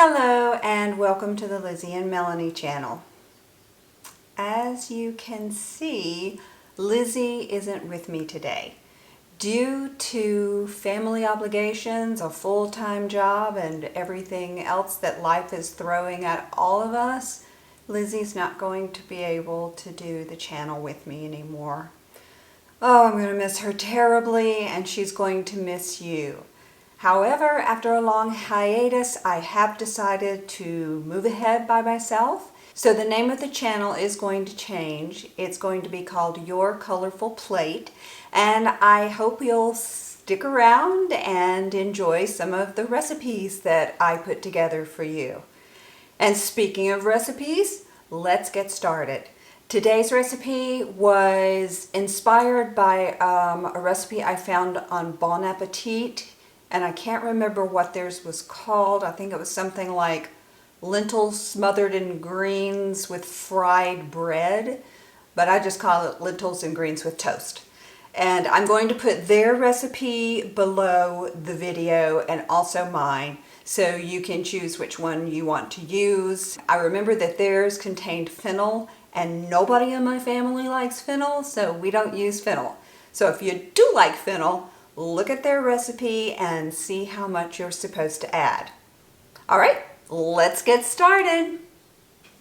Hello and welcome to the Lizzie and Melanie channel. As you can see, Lizzie isn't with me today. Due to family obligations, a full-time job, and everything else that life is throwing at all of us, Lizzie's not going to be able to do the channel with me anymore. Oh, I'm going to miss her terribly, and she's going to miss you. However, after a long hiatus, I have decided to move ahead by myself. So the name of the channel is going to change. It's going to be called Your Colorful Plate. And I hope you'll stick around and enjoy some of the recipes that I put together for you. And speaking of recipes, let's get started. Today's recipe was inspired by a recipe I found on Bon Appetit. And I can't remember what theirs was called. I think it was something like lentils smothered in greens with fried bread, but I just call it lentils and greens with toast. And I'm going to put their recipe below the video and also mine, so you can choose which one you want to use. I remember that theirs contained fennel, and nobody in my family likes fennel, so we don't use fennel. So if you do like fennel, look at their recipe and see how much you're supposed to add. All right, let's get started.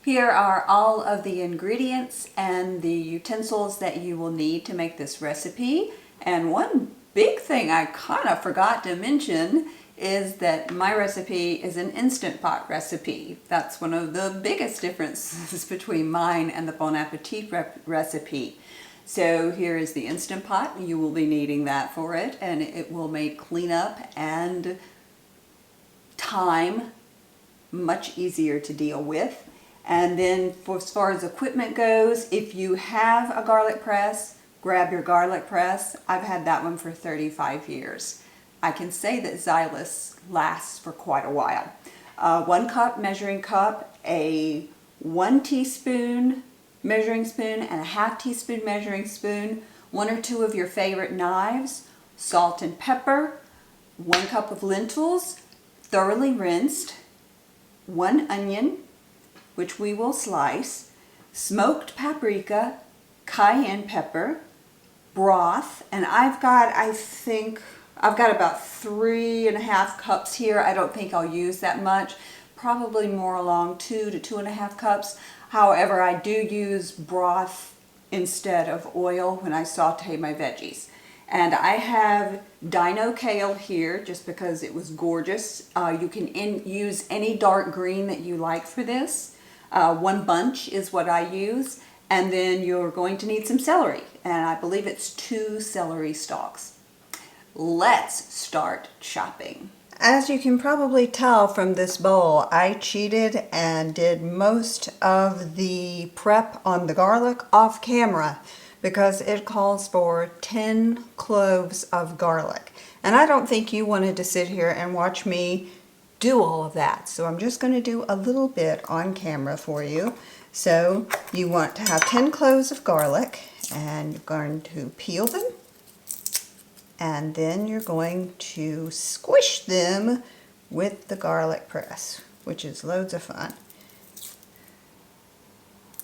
Here are all of the ingredients and the utensils that you will need to make this recipe. And one big thing I kind of forgot to mention is that my recipe is an Instant Pot recipe. That's one of the biggest differences between mine and the Bon Appetit recipe. So here is the Instant Pot. You will be needing that for it, and it will make cleanup and time much easier to deal with. And then as far as equipment goes, if you have a garlic press, grab your garlic press. I've had that one for 35 years. I can say that Xylus lasts for quite a while. 1 cup measuring cup, a 1 teaspoon measuring spoon and a 1/2 teaspoon measuring spoon, 1 or 2 of your favorite knives, salt and pepper, 1 cup of lentils, thoroughly rinsed, 1 onion, which we will slice, smoked paprika, cayenne pepper, broth, and I've got about 3.5 cups here. I don't think I'll use that much, probably more along 2 to 2.5 cups. However, I do use broth instead of oil when I saute my veggies. And I have dino kale here just because it was gorgeous. You can use any dark green that you like for this. 1 bunch is what I use. And then you're going to need some celery. And I believe it's 2 celery stalks. Let's start chopping. As you can probably tell from this bowl, I cheated and did most of the prep on the garlic off camera because it calls for 10 cloves of garlic. And I don't think you wanted to sit here and watch me do all of that. So I'm just going to do a little bit on camera for you. So you want to have 10 cloves of garlic, and you're going to peel them. And then you're going to squish them with the garlic press, which is loads of fun.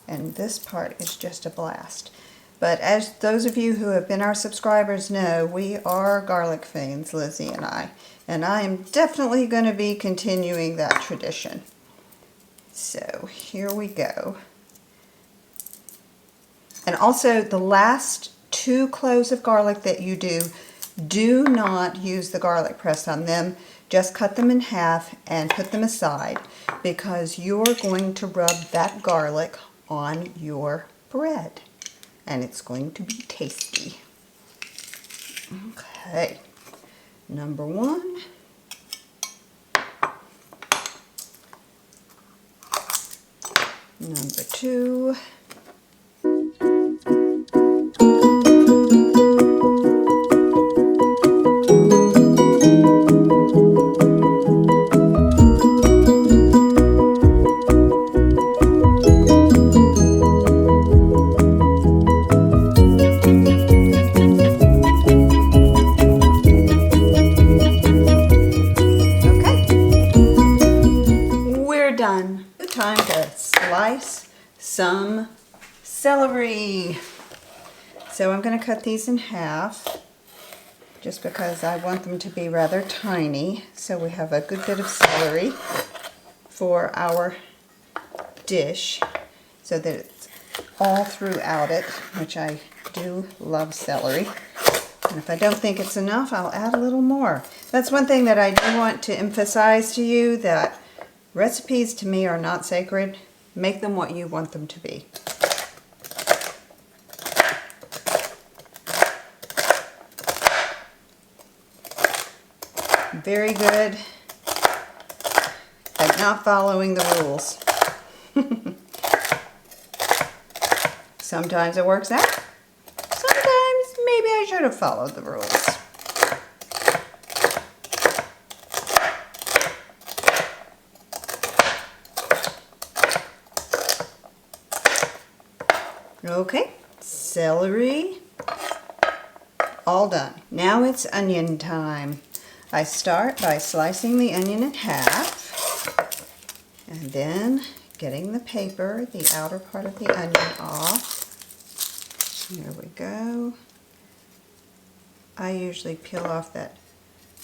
And this part is just a blast. But as those of you who have been our subscribers know, we are garlic fiends, Lizzie and I. And I am definitely going to be continuing that tradition. So here we go. And also the last 2 cloves of garlic that you do not use the garlic press on them. Just cut them in half and put them aside because you're going to rub that garlic on your bread and it's going to be tasty. Okay, number 1. Number 2. time to slice some celery. So I'm going to cut these in half just because I want them to be rather tiny. So we have a good bit of celery for our dish so that it's all throughout it, which I do love celery. And if I don't think it's enough, I'll add a little more. That's one thing that I do want to emphasize to you, that recipes to me are not sacred. Make them what you want them to be. Very good at not following the rules. Sometimes it works out. Sometimes maybe I should have followed the rules. Okay, celery, all done. Now it's onion time. I start by slicing the onion in half and then getting the paper, the outer part of the onion off. There we go. I usually peel off that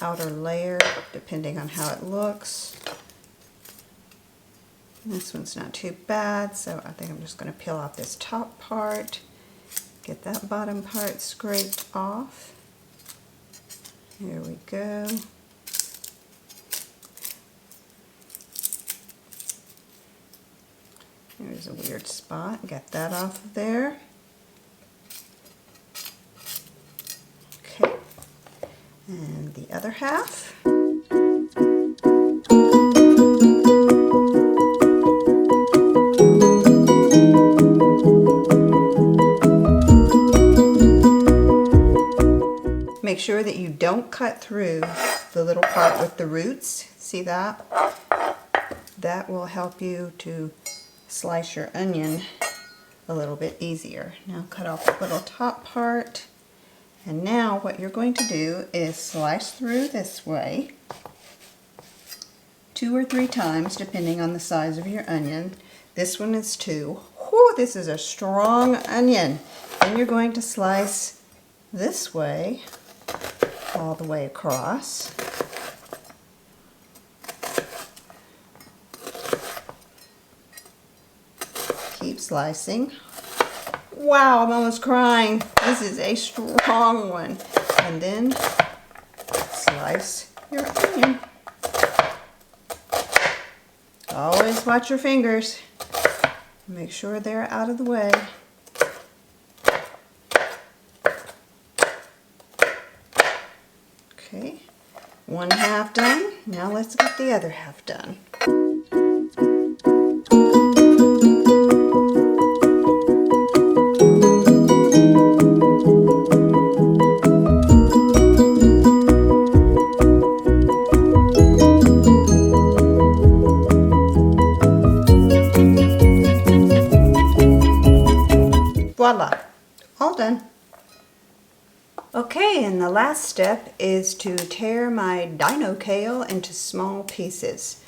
outer layer depending on how it looks. This one's not too bad, so I think I'm just going to peel off this top part, get that bottom part scraped off. Here we go. There's a weird spot, get that off of there. Okay, and the other half. Make sure that you don't cut through the little part with the roots. See that? That will help you to slice your onion a little bit easier. Now cut off the little top part. And now what you're going to do is slice through this way 2 or 3 times depending on the size of your onion. This one is 2. Whew, this is a strong onion. Then you're going to slice this way all the way across. Keep slicing. Wow, I'm almost crying. This is a strong one. And then slice your onion. Always watch your fingers. Make sure they're out of the way. Okay, one half done. Now let's get the other half done. Voila, all done. Okay, and the last step is to tear my dino kale into small pieces.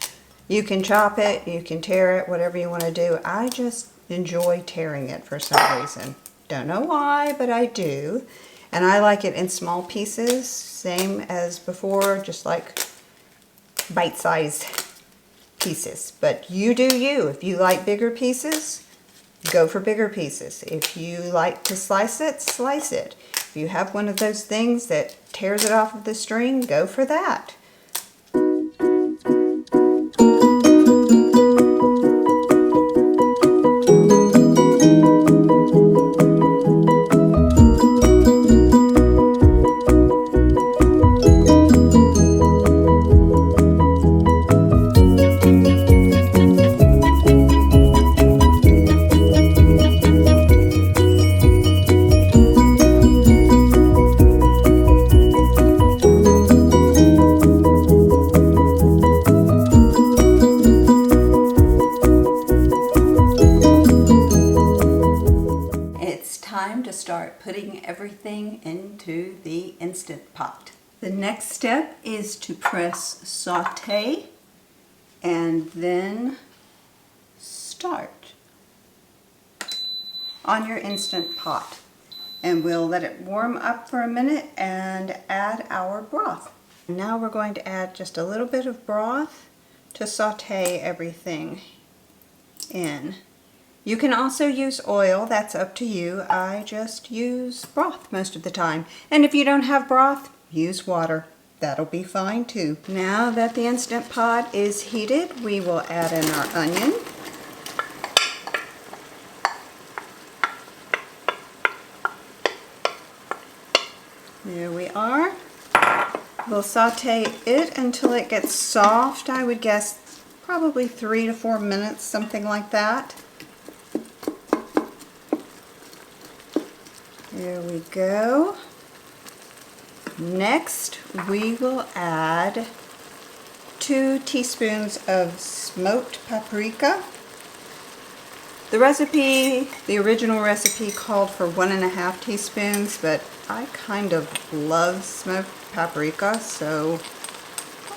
You can chop it, you can tear it, whatever you want to do. I just enjoy tearing it for some reason. Don't know why, but I do. And I like it in small pieces, same as before, just like bite-sized pieces. But you do you. If you like bigger pieces, go for bigger pieces. If you like to slice it, slice it. If you have one of those things that tears it off of the string, go for that. Start putting everything into the Instant Pot. The next step is to press Sauté and then start on your Instant Pot. And we'll let it warm up for a minute and add our broth. Now we're going to add just a little bit of broth to saute everything in. You can also use oil, that's up to you. I just use broth most of the time. And if you don't have broth, use water. That'll be fine too. Now that the Instant Pot is heated, we will add in our onion. There we are. We'll saute it until it gets soft. I would guess probably 3 to 4 minutes, something like that. There we go. Next, we will add 2 teaspoons of smoked paprika. The original recipe called for 1.5 teaspoons, but I kind of love smoked paprika, so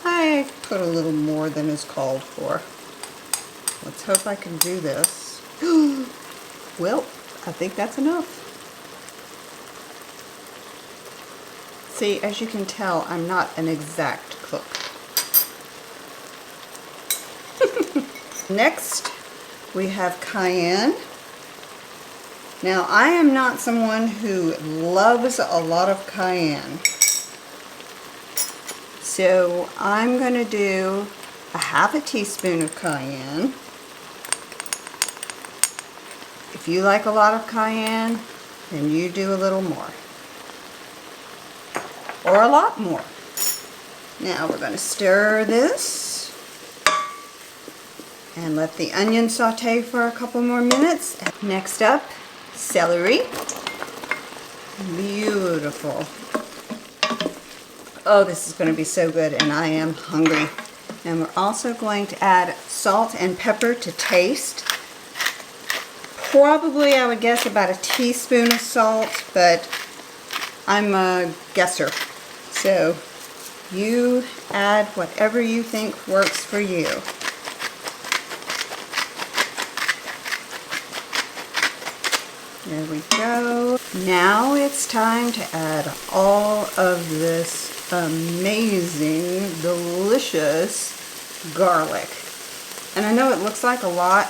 I put a little more than is called for. Let's hope I can do this. Well, I think that's enough. See, as you can tell, I'm not an exact cook. Next, we have cayenne. Now, I am not someone who loves a lot of cayenne. So, I'm going to do 1/2 teaspoon of cayenne. If you like a lot of cayenne, then you do a little more. Or a lot more. Now, we're going to stir this and let the onion saute for a couple more minutes. Next up, celery. Beautiful. Oh, this is going to be so good, and I am hungry. And we're also going to add salt and pepper to taste. Probably, I would guess, about 1 teaspoon of salt, but I'm a guesser. So you add whatever you think works for you. There we go. Now it's time to add all of this amazing, delicious garlic. And I know it looks like a lot,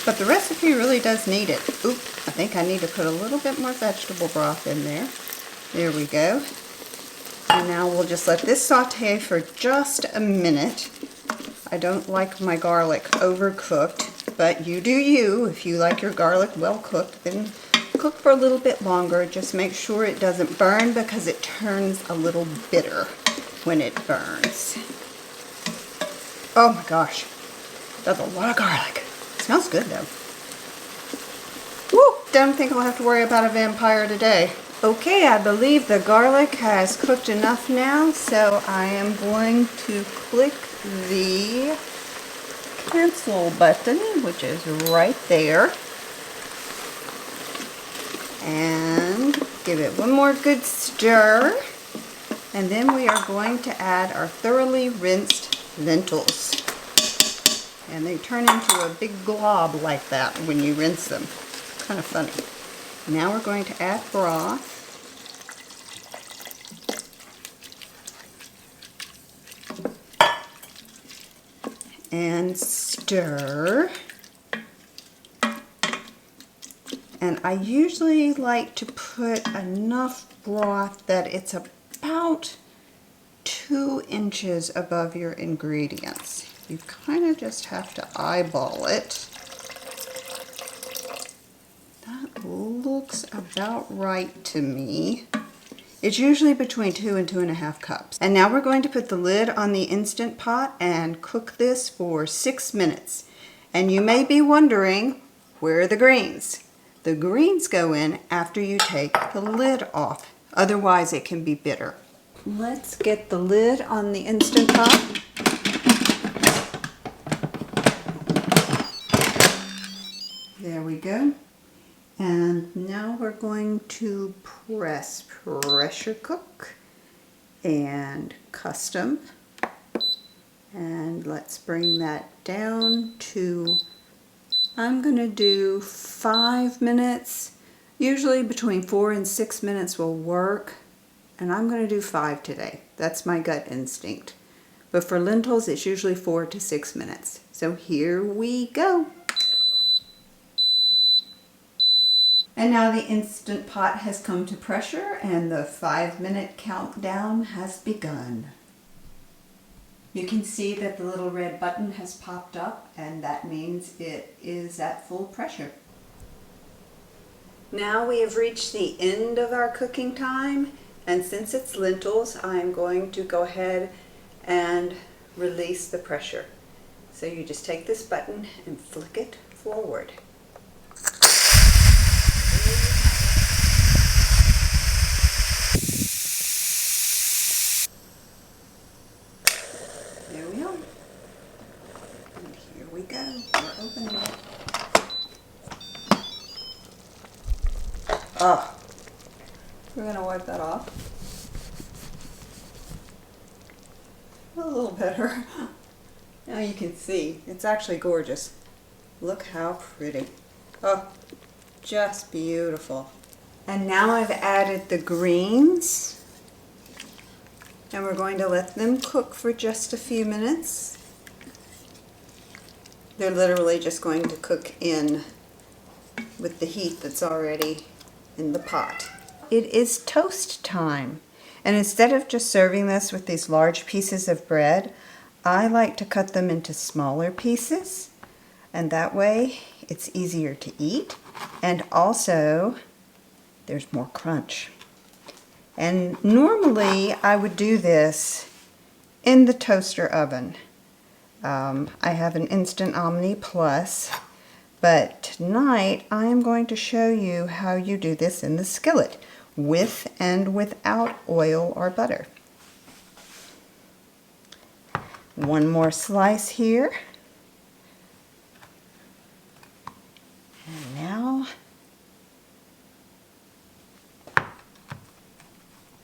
but the recipe really does need it. Oop, I think I need to put a little bit more vegetable broth in there. There we go. And now we'll just let this saute for just a minute. I don't like my garlic overcooked, but you do you. If you like your garlic well cooked, then cook for a little bit longer. Just make sure it doesn't burn because it turns a little bitter when it burns. Oh my gosh, that's a lot of garlic. It smells good though. Woo! Don't think I'll have to worry about a vampire today. Okay, I believe the garlic has cooked enough now, so I am going to click the cancel button, which is right there, and give it one more good stir, and then we are going to add our thoroughly rinsed lentils. And they turn into a big glob like that when you rinse them. Kind of funny. Now we're going to add broth. And stir. And I usually like to put enough broth that it's about 2 inches above your ingredients. You kind of just have to eyeball it. That looks about right to me. It's usually between 2 and 2.5 cups. And now we're going to put the lid on the Instant Pot and cook this for 6 minutes. And you may be wondering, where are the greens? The greens go in after you take the lid off. Otherwise it can be bitter. Let's get the lid on the Instant Pot. There we go. And now we're going to pressure cook and custom. And let's bring that down to I'm going to do 5 minutes. Usually between 4 and 6 minutes will work. And I'm going to do 5 today. That's my gut instinct. But for lentils, it's usually 4 to 6 minutes. So here we go. And now the Instant Pot has come to pressure and the 5-minute countdown has begun. You can see that the little red button has popped up, and that means it is at full pressure. Now we have reached the end of our cooking time, and since it's lentils, I'm going to go ahead and release the pressure. So you just take this button and flick it forward. There we are. And here we go. We're opening it. Oh, we're going to wipe that off. A little better. Now you can see, it's actually gorgeous. Look how pretty. Oh, just beautiful. And now I've added the greens. And we're going to let them cook for just a few minutes. They're literally just going to cook in with the heat that's already in the pot. It is toast time. And instead of just serving this with these large pieces of bread, I like to cut them into smaller pieces. And that way it's easier to eat. And also there's more crunch. And normally I would do this in the toaster oven. I have an Instant Omni Plus, but tonight I am going to show you how you do this in the skillet, with and without oil or butter. One more slice here. And now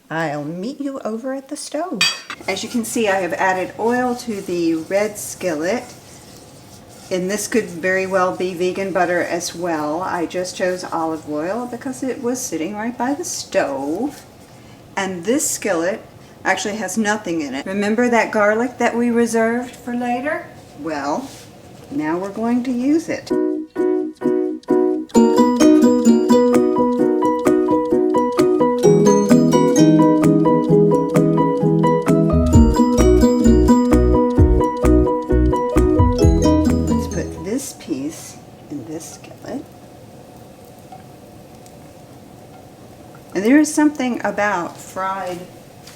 I'll meet you over at the stove. As you can see, I have added oil to the red skillet. And this could very well be vegan butter as well. I just chose olive oil because it was sitting right by the stove. And this skillet actually has nothing in it. Remember that garlic that we reserved for later? Well, now we're going to use it. And there is something about fried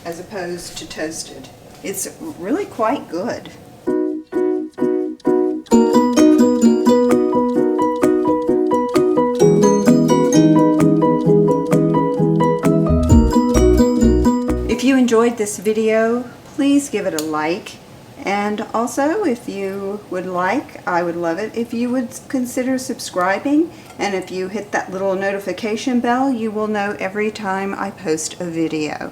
as opposed to toasted. It's really quite good. If you enjoyed this video, please give it a like. And also, if you would like, I would love it if you would consider subscribing. And if you hit that little notification bell, you will know every time I post a video.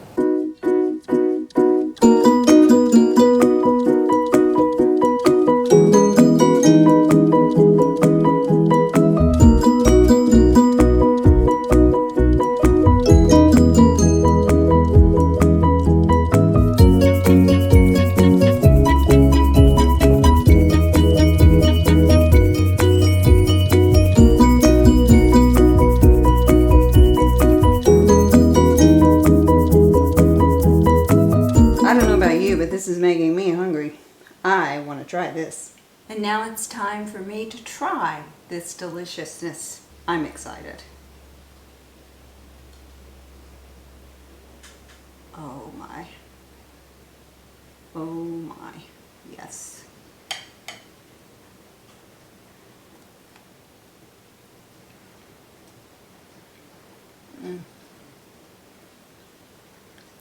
But this is making me hungry. I want to try this. And now it's time for me to try this deliciousness. I'm excited. Oh my. Oh my. Yes.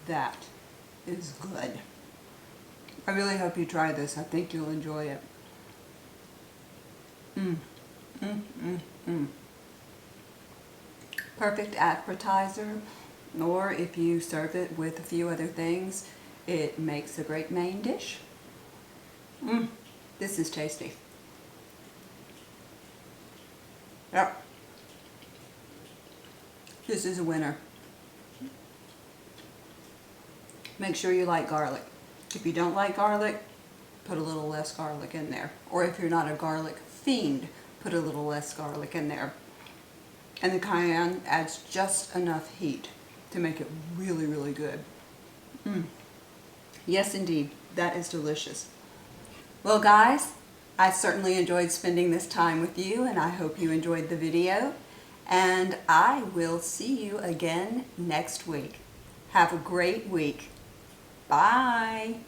That is good. I really hope you try this. I think you'll enjoy it. Perfect appetizer, or if you serve it with a few other things, it makes a great main dish. This is tasty. Yep. This is a winner. Make sure you like garlic. If you don't like garlic, put a little less garlic in there. Or if you're not a garlic fiend, put a little less garlic in there. And the cayenne adds just enough heat to make it really, really good. Yes, indeed. That is delicious. Well, guys, I certainly enjoyed spending this time with you, and I hope you enjoyed the video. And I will see you again next week. Have a great week. Bye.